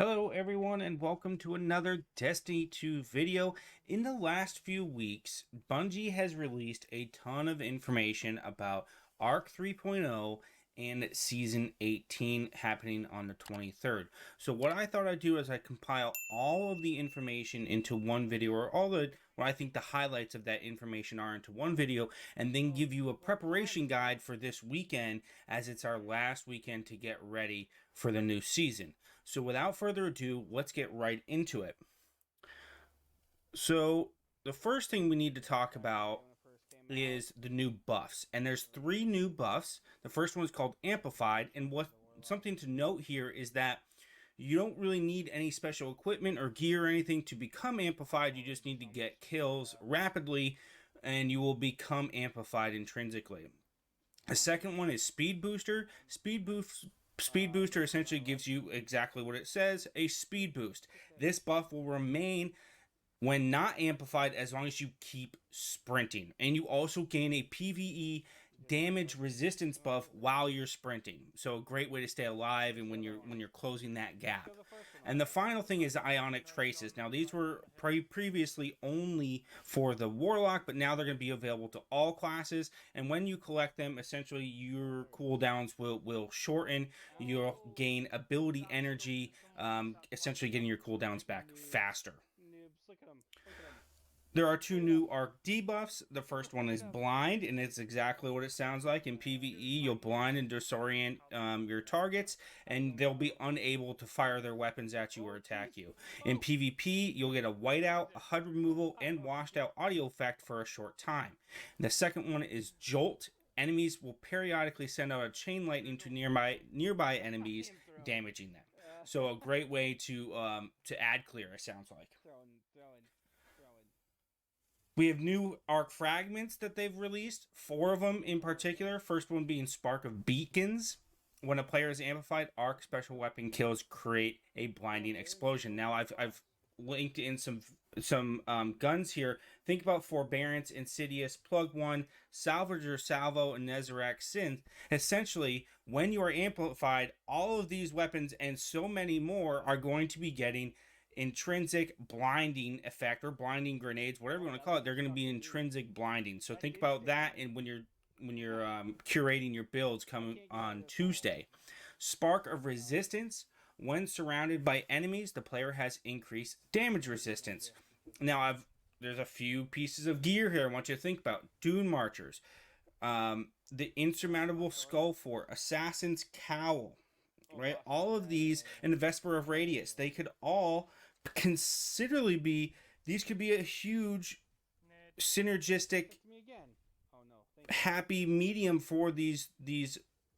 Hello everyone and welcome to another Destiny 2 video. In the last few weeks, Bungie has released a ton of information about Arc 3.0 and Season 18 happening on the 23rd. So what I thought I'd do is I compile all of the information into one video, or all the what I think the highlights of that information are into one video, and then give you a preparation guide for this weekend, as it's our last weekend to get ready for the new season. So without further ado, let's get right into it. So the first thing we need to talk about is the new buffs. And there's three new buffs. The first one is called Amplified. And what something to note here is that you don't really need any special equipment or gear or anything to become amplified. You just need to get kills rapidly and you will become amplified intrinsically. The second one is Speed Booster. Speed Booster essentially gives you exactly what it says, a speed boost. This buff will remain when not amplified as long as you keep sprinting. And you also gain a PvE damage resistance buff while you're sprinting. So a great way to stay alive and when you're closing that gap. And the final thing is Ionic Traces. Now these were previously only for the Warlock, but now they're going to be available to all classes. And when you collect them, essentially your cooldowns will shorten. You'll gain ability energy, essentially getting your cooldowns back faster. There are two new arc debuffs. The first one is blind, and it's exactly what it sounds like. In PvE, you'll blind and disorient your targets, and they'll be unable to fire their weapons at you or attack you. In PvP, you'll get a whiteout, a HUD removal, and washed out audio effect for a short time. The second one is jolt. Enemies will periodically send out a chain lightning to nearby enemies, damaging them. So a great way to add clear, it sounds like. We have new arc fragments that they've released, 4 of them in particular. First one being Spark of Beacons. When a player is amplified, arc special weapon kills create a blinding explosion. Now I've linked in some guns here. Think about Forbearance, Insidious, Plug One, Salvager, Salvo, and Nezarec Synth. Essentially, when you are amplified, all of these weapons and so many more are going to be getting intrinsic blinding effect, or blinding grenades, whatever you want to call it. They're going to be intrinsic blinding. So think about that, and when you're curating your builds coming on Tuesday. Spark of Resistance. When surrounded by enemies, the player has increased damage resistance. Now there's a few pieces of gear here I want you to think about. Dune Marchers, the Insurmountable Skull Fort, Assassin's Cowl, right? All of these, and the Vesper of Radius, they could all considerably be, these could be a huge synergistic happy medium for these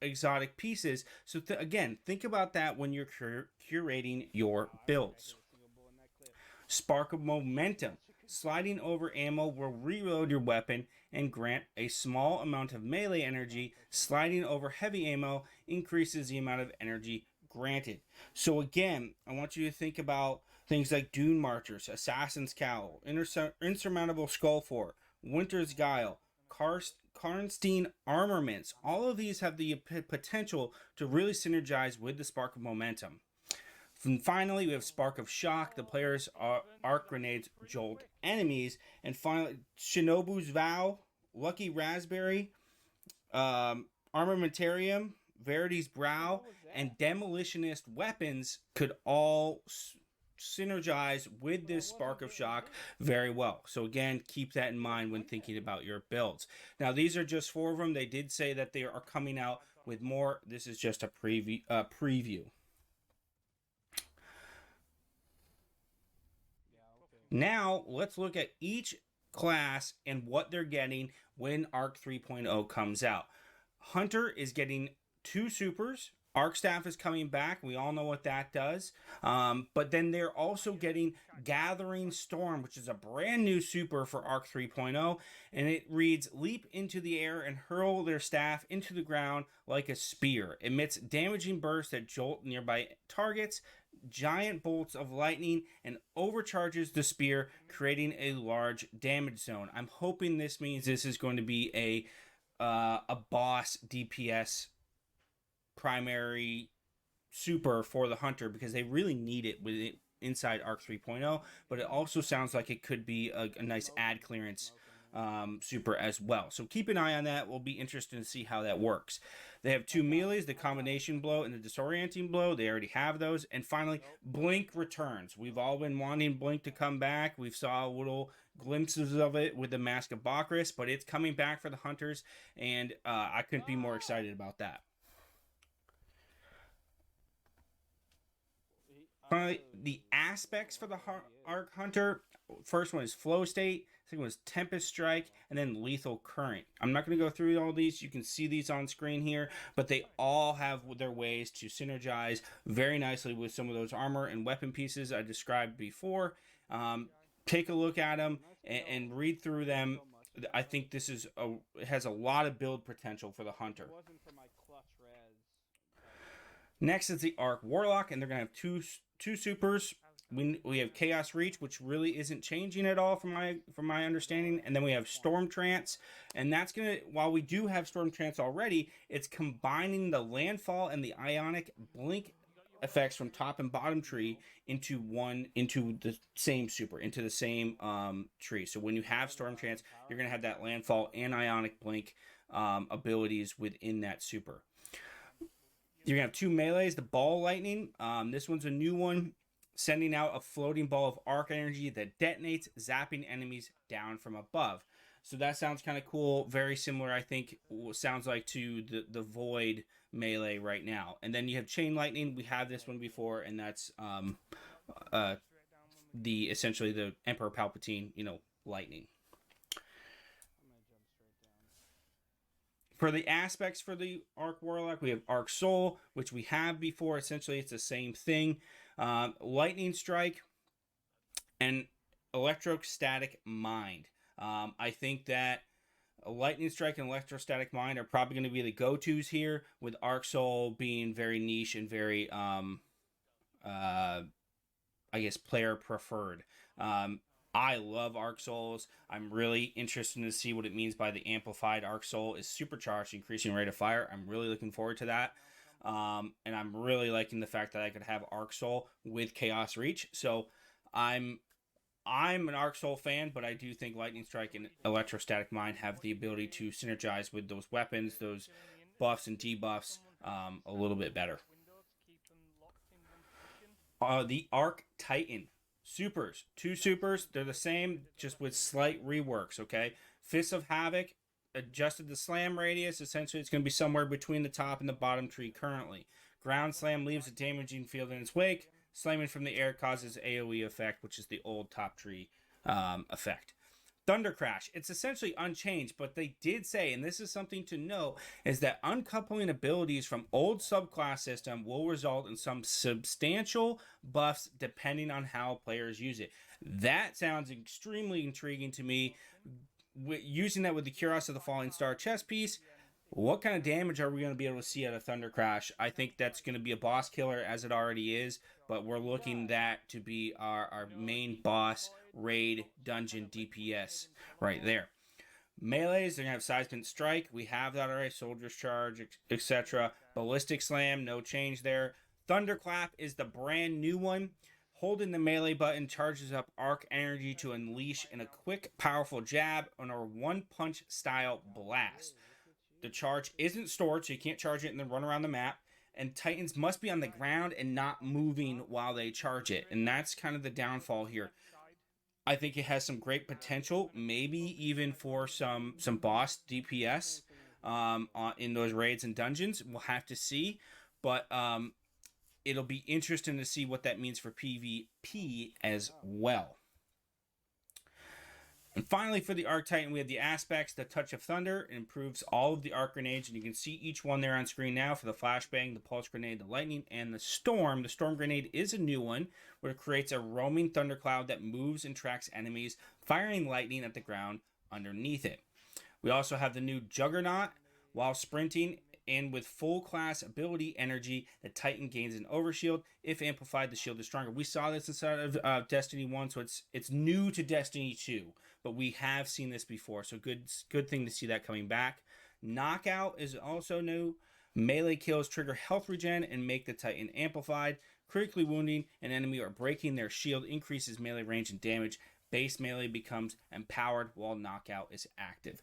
exotic pieces. So again, think about that when you're curating your builds. Spark of Momentum. Sliding over ammo will reload your weapon and grant a small amount of melee energy. Sliding over heavy ammo increases the amount of energy granted. So again, I want you to think about things like Dune Marchers, Assassin's Cowl, Insurmountable Skull Fort, Winter's Guile, Karnstein Armaments. All of these have the potential to really synergize with the Spark of Momentum. And finally, we have Spark of Shock. The player's arc grenades jolt enemies. And finally, Shinobu's Vow, Lucky Raspberry, Armamentarium, Verity's Brow, and Demolitionist weapons could all synergize with this Spark of Shock very well. So again, keep that in mind when thinking about your builds. Now, these are just 4 of them. They did say that they are coming out with more. This is just a preview. Now, let's look at each class and what they're getting when Arc 3.0 comes out. Hunter is getting 2 supers. Arc Staff is coming back. We all know what that does. But then they're also getting Gathering Storm, which is a brand new super for Arc 3.0. And it reads, leap into the air and hurl their staff into the ground like a spear. Emits damaging bursts that jolt nearby targets, giant bolts of lightning, and overcharges the spear, creating a large damage zone. I'm hoping this means this is going to be a boss DPS primary super for the Hunter because they really need it with it inside Arc 3.0, but it also sounds like it could be a nice ad clearance super as well. So keep an eye on that. We'll be interested to see how that works. They have 2 melees, the combination blow and the disorienting blow. They already have those. And finally, Blink returns. We've all been wanting Blink to come back. We've saw little glimpses of it with the Mask of Bakris, but it's coming back for the Hunters, and I couldn't be more excited about that. Finally, the aspects for the Arc Hunter. First one is Flow State. Second one is Tempest Strike, and then Lethal Current. I'm not going to go through all these. You can see these on screen here, but they all have their ways to synergize very nicely with some of those armor and weapon pieces I described before. Take a look at them and read through them. I think this is it has a lot of build potential for the Hunter. Next is the Arc Warlock, and they're going to have two supers. We have Chaos Reach, which really isn't changing at all from my understanding, and then we have Storm Trance, and that's gonna, while we do have Storm Trance already, it's combining the landfall and the ionic blink effects from top and bottom tree into the same super, into the same tree. So when you have Storm Trance, you're gonna have that landfall and ionic blink abilities within that super. You're gonna have 2 melees, the Ball Lightning. This one's a new one, sending out a floating ball of arc energy that detonates, zapping enemies down from above. So that sounds kind of cool. Very similar, I think, sounds like to the Void melee right now. And then you have Chain Lightning. We have this one before, and that's essentially the Emperor Palpatine, lightning. For the aspects for the Arc Warlock, we have Arc Soul, which we have before. Essentially, it's the same thing. Lightning Strike and Electrostatic Mind. I think that Lightning Strike and Electrostatic Mind are probably going to be the go-tos here, with Arc Soul being very niche and very, I guess, player preferred. I love Arc Souls. I'm really interested to see what it means by the amplified Arc Soul is supercharged, increasing rate of fire. I'm really looking forward to that. And I'm really liking the fact that I could have Arc Soul with Chaos Reach. So I'm an Arc Soul fan, but I do think Lightning Strike and Electrostatic Mind have the ability to synergize with those weapons, those buffs and debuffs a little bit better. The Arc Titan. Supers. 2 supers. They're the same, just with slight reworks, okay? Fists of Havoc adjusted the slam radius. Essentially, it's going to be somewhere between the top and the bottom tree currently. Ground Slam leaves a damaging field in its wake. Slamming from the air causes AoE effect, which is the old top tree effect. Thunder Crash. It's essentially unchanged, but they did say, and this is something to know, is that uncoupling abilities from old subclass system will result in some substantial buffs depending on how players use it. That sounds extremely intriguing to me. Using that with the Cuirass of the Falling Star chess piece, what kind of damage are we going to be able to see out of Thunder Crash? I think that's going to be a boss killer, as it already is, but we're looking that to be our main boss raid dungeon DPS right there. Melees, they're going to have Seismic Strike. We have that already. Soldier's Charge, etc. Ballistic Slam, no change there. Thunderclap is the brand new one. Holding the melee button charges up arc energy to unleash in a quick, powerful jab on our one-punch style blast. The charge isn't stored, so you can't charge it and then run around the map. And Titans must be on the ground and not moving while they charge it. And that's kind of the downfall here. I think it has some great potential, maybe even for some boss DPS in those raids and dungeons. We'll have to see. But it'll be interesting to see what that means for PvP as well. And finally, for the Arc Titan, we have the aspects. The Touch of Thunder improves all of the arc grenades, and you can see each one there on screen now for the Flashbang, the Pulse Grenade, the Lightning, and the Storm. The Storm Grenade is a new one, where it creates a roaming thundercloud that moves and tracks enemies, firing lightning at the ground underneath it. We also have the new Juggernaut. While sprinting and with full class ability energy, the Titan gains an overshield. If amplified, the shield is stronger. We saw this inside of Destiny 1, so it's new to Destiny 2. But we have seen this before, so good thing to see that coming back. Knockout is also new. Melee kills trigger health regen and make the Titan amplified. Critically wounding an enemy or breaking their shield increases melee range and damage. Base melee becomes empowered while knockout is active.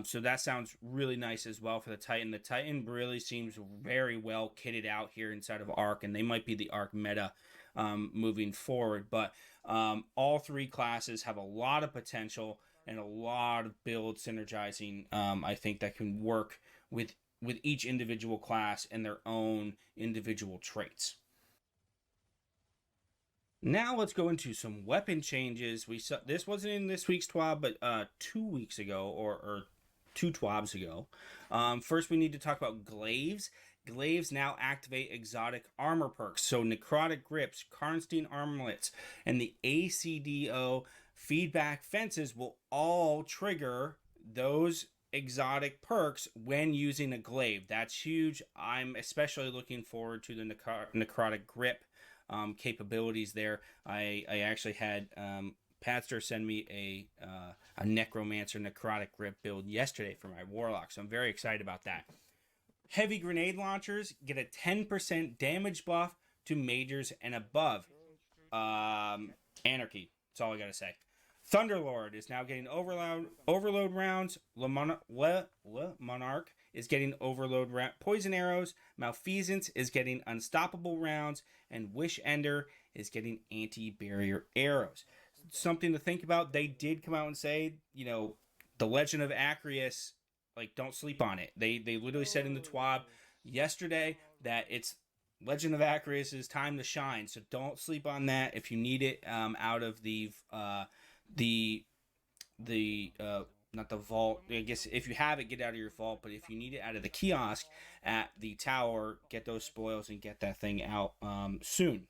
So that sounds really nice as well for the Titan. The Titan really seems very well kitted out here inside of Arc, and they might be the Arc meta moving forward. But all three classes have a lot of potential and a lot of build synergizing. I think that can work with each individual class and their own individual traits. Now let's go into some weapon changes. We saw this wasn't in this week's TWAB, but 2 weeks ago or two TWABs ago. First, we need to talk about glaives. Glaives now activate exotic armor perks. So necrotic grips, Karnstein armlets, and the ACDO feedback fences will all trigger those exotic perks when using a glaive. That's huge. I'm especially looking forward to the necrotic grip capabilities there. I actually had Padster send me a necromancer necrotic grip build yesterday for my warlock, so I'm very excited about that. Heavy grenade launchers get a 10% damage buff to majors and above. Anarchy. That's all I gotta say. Thunderlord is now getting overload rounds. Le Monarch is getting overload poison arrows. Malfeasance is getting unstoppable rounds. And Wish Ender is getting anti-barrier arrows. Something to think about. They did come out and say, the Legend of Acreus, don't sleep on it. They literally said in the TWAB yesterday that it's Legend of Acreus' time to shine. So don't sleep on that. If you need it out of not the vault, I guess if you have it, get out of your vault, but if you need it out of the kiosk at the tower, get those spoils and get that thing out soon.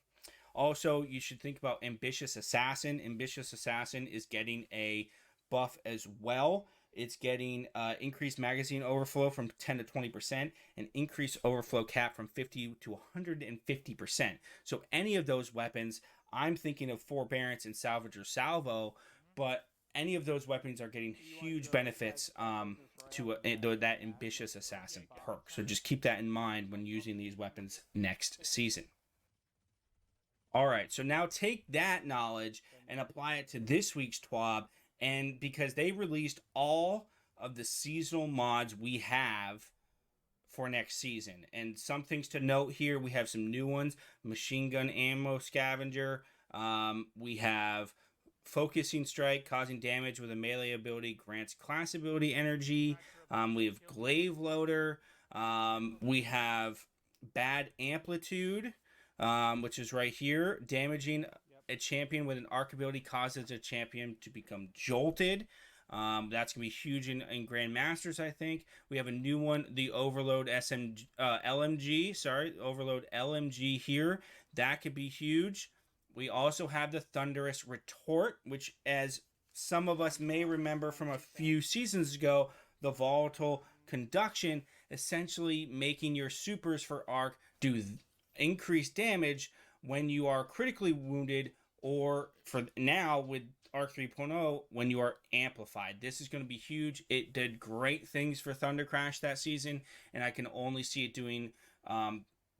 Also, you should think about Ambitious Assassin. Ambitious Assassin is getting a buff as well. It's getting increased magazine overflow from 10 to 20% and increased overflow cap from 50 to 150%. So any of those weapons, I'm thinking of Forbearance and Salvage or Salvo, but any of those weapons are getting huge benefits to that Ambitious Assassin perk. So just keep that in mind when using these weapons next season. All right, so now take that knowledge and apply it to this week's TWAB. And because they released all of the seasonal mods we have for next season. And some things to note here, we have some new ones. Machine Gun Ammo Scavenger. We have Focusing Strike, causing damage with a melee ability, grants class ability energy. We have Glaive Loader. We have Bad Amplitude, which is right here. Damaging a champion with an arc ability causes a champion to become jolted. That's going to be huge in Grandmasters, I think. We have a new one, the Overload Overload LMG here. That could be huge. We also have the Thunderous Retort, which, as some of us may remember from a few seasons ago, the volatile conduction, essentially making your supers for Arc do increased damage when you are critically wounded, or for now with Arc 3.0, when you are amplified. This is going to be huge. It did great things for Thunder Crash that season, and I can only see it doing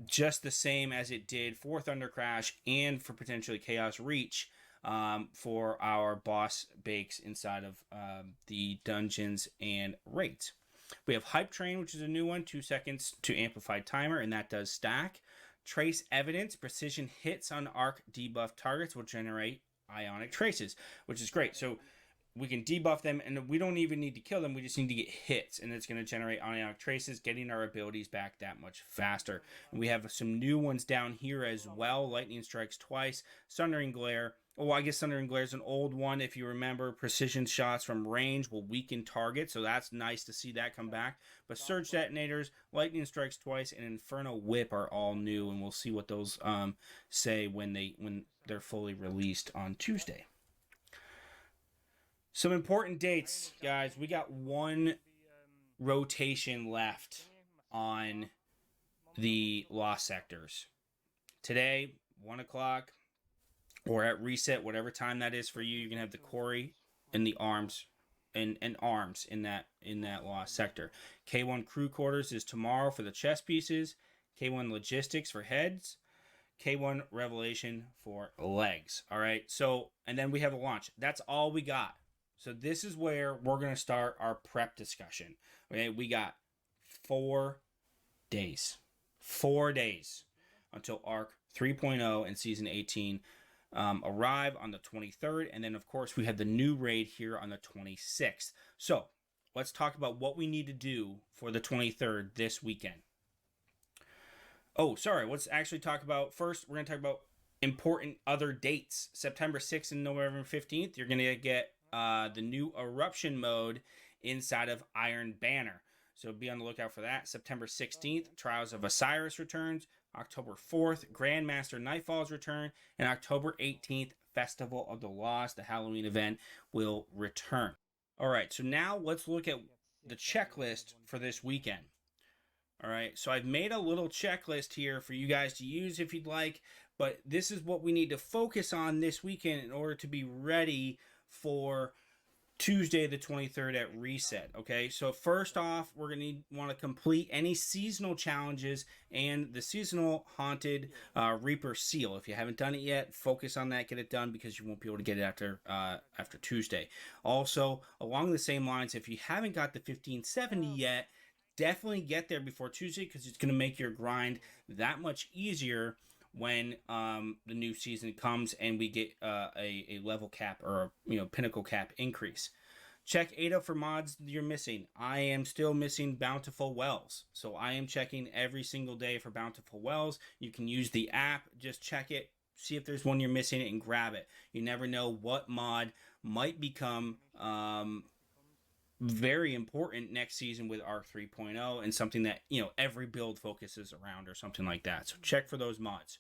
just the same as it did for Thunder Crash and for potentially Chaos Reach for our boss bakes inside of the dungeons and raids. We have Hype Train, which is a new one, 2 seconds to amplified timer, and that does stack. Trace Evidence, precision hits on arc debuff targets will generate ionic traces, which is great. So we can debuff them, and we don't even need to kill them. We just need to get hits, and it's going to generate ionic traces, getting our abilities back that much faster. And we have some new ones down here as well. Lightning Strikes twice. Sundering Glare. Oh, I guess Sundering Glare is an old one. If you remember, precision shots from range will weaken targets, so that's nice to see that come back. But Surge Detonators, Lightning Strikes twice, and Inferno Whip are all new, and we'll see what those say when they're fully released on Tuesday. Some important dates, guys. We got one rotation left on the Lost Sectors. Today, 1 o'clock, or at reset, whatever time that is for you, you're going to have the Quarry and the Arms and arms in that lost sector. K1 crew quarters is tomorrow for the chest pieces. K1 logistics for heads. K1 revelation for legs. All right. So, and then we have a launch. That's all we got. So this is where we're going to start our prep discussion. Okay. We got 4 days. 4 days until ARC 3.0 and Season 18 arrive on the 23rd. And then, of course, we have the new raid here on the 26th. So let's talk about what we need to do for the 23rd this weekend. Oh, sorry. Let's actually talk about first. We're going to talk about important other dates. September 6th and November 15th, you're going to get the new eruption mode inside of Iron Banner. So be on the lookout for that. September 16th, Trials of Osiris returns. October 4th, Grandmaster Nightfalls return. And October 18th, Festival of the Lost, the Halloween event, will return. All right, so now let's look at the checklist for this weekend. All right, so I've made a little checklist here for you guys to use if you'd like, but this is what we need to focus on this weekend in order to be ready for Tuesday the 23rd at reset. Okay, so first off, we're going to want to complete any seasonal challenges and the seasonal haunted Reaper seal. If you haven't done it yet, focus on that, get it done, because you won't be able to get it after Tuesday. Also, along the same lines, if you haven't got the 1570 yet, definitely get there before Tuesday, because it's going to make your grind that much easier when the new season comes and we get a level cap or pinnacle cap increase. Check ADA for mods you're missing. I am still missing Bountiful Wells, so I am checking every single day for Bountiful Wells. You can use the app, just check it, see if there's one you're missing, and grab it. You never know what mod might become very important next season with ARC 3.0 and something that every build focuses around or something like that. So check for those mods.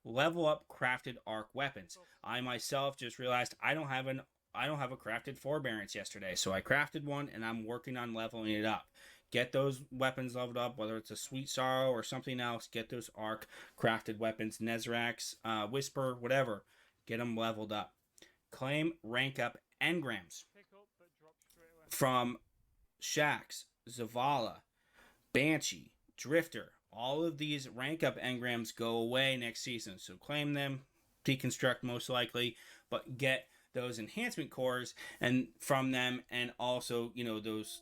Level up crafted ARC weapons. I myself just realized I don't have a crafted forbearance yesterday, so I crafted one and I'm working on leveling it up. Get those weapons leveled up, whether it's a Sweet Sorrow or something else. Get those ARC crafted weapons, Nezrax, Whisper, whatever. Get them leveled up. Claim rank up engrams from Shax, Zavala, Banshee, Drifter. All of these rank up engrams go away next season, so claim them, deconstruct most likely, but get those enhancement cores and from them, and also those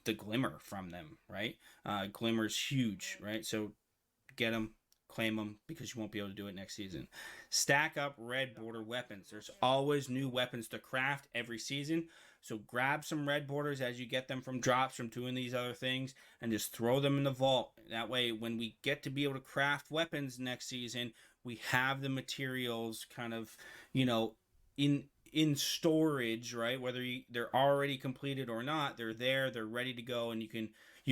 the glimmer from them, right? Glimmer's huge, right? So get them, claim them, because you won't be able to do it next season. Stack up red border weapons. There's always new weapons to craft every season, so grab some red borders as you get them from drops from doing these other things, and just throw them in the vault. That way, when we get to be able to craft weapons next season, we have the materials kind of in storage, right? Whether they're already completed or not, they're there, they're ready to go, and you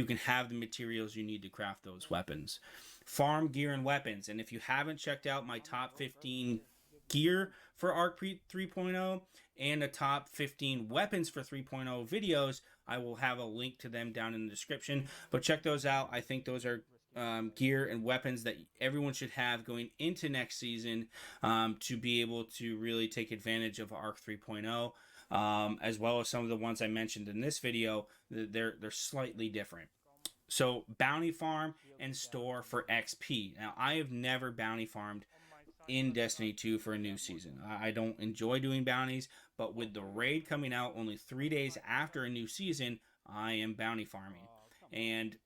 can have the materials you need to craft those weapons. Farm gear and weapons. And if you haven't checked out my top 15 gear for ARC 3.0 and the top 15 weapons for 3.0 videos, I will have a link to them down in the description. But check those out. I think those are gear and weapons that everyone should have going into next season to be able to really take advantage of ARC 3.0, as well as some of the ones I mentioned in this video. They're slightly different. So bounty farm and store for XP. Now, I have never bounty farmed in Destiny 2 for a new season. I don't enjoy doing bounties, but with the raid coming out only 3 days after a new season, I am bounty farming. And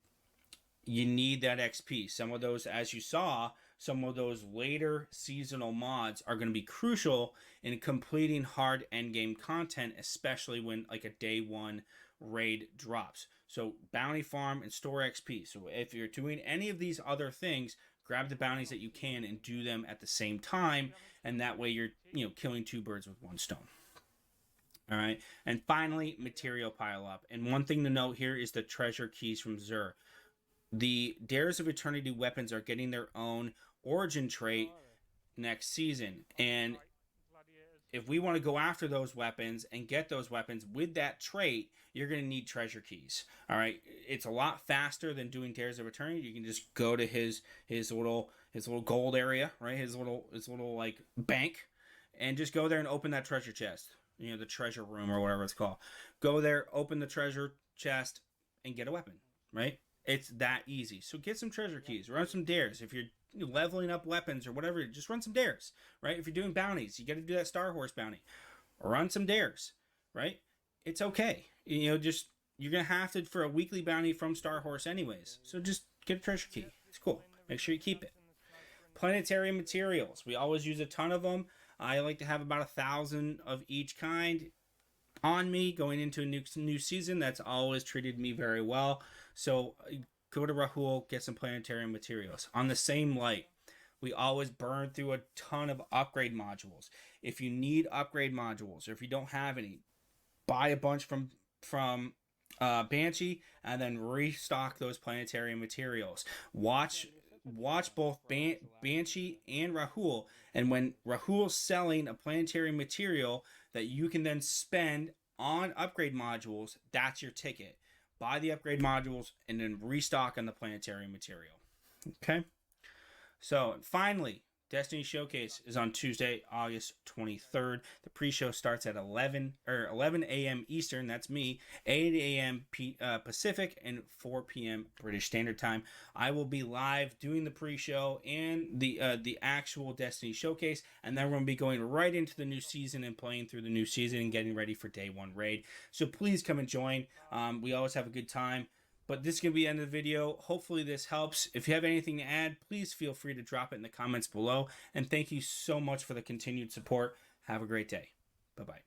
you need that XP. Some of those, as you saw, some of those later seasonal mods are going to be crucial in completing hard endgame content, especially when like a day one raid drops. So bounty farm and store XP. So if you're doing any of these other things, grab the bounties that you can and do them at the same time, and that way you're killing two birds with one stone. All right, and finally, material pile up. And one thing to note here is the treasure keys from Xur. The Dares of Eternity weapons are getting their own origin trait next season, and if we want to go after those weapons and get those weapons with that trait, you're going to need treasure keys. All right, it's a lot faster than doing Dares of Eternity. You can just go to his little gold area, right? His little like bank, and just go there and open that treasure chest. you know, the treasure room or whatever it's called. Go there, open the treasure chest, and get a weapon, right? It's that easy. So get some treasure keys, run some dares. If you're leveling up weapons or whatever, just run some dares, right? If you're doing bounties, you got to do that Star Horse bounty. Run some dares, right? It's okay. You know, just you're gonna have to for a weekly bounty from Star Horse anyways. So just get a treasure key. It's cool. Make sure you keep it. Planetary materials. We always use a ton of them. I like to have about 1,000 of each kind on me going into a new season. That's always treated me very well. So go to Rahul, get some planetary materials. On the same light, we always burn through a ton of upgrade modules. If you need upgrade modules, or if you don't have any, buy a bunch from Banshee and then restock those planetary materials. Watch both Banshee and Rahul, and when Rahul's selling a planetary material that you can then spend on upgrade modules, that's your ticket. Buy the upgrade modules and then restock on the planetary material. Okay? So, finally, Destiny Showcase is on Tuesday, August 23rd. The pre-show starts at 11 a.m. Eastern, that's me, 8 a.m. Pacific, and 4 p.m. British Standard Time. I will be live doing the pre-show and the actual Destiny Showcase, and then we're going to be going right into the new season and playing through the new season and getting ready for Day 1 raid. So please come and join. We always have a good time. But this is going to be the end of the video. Hopefully this helps. If you have anything to add, please feel free to drop it in the comments below. And thank you so much for the continued support. Have a great day. Bye-bye.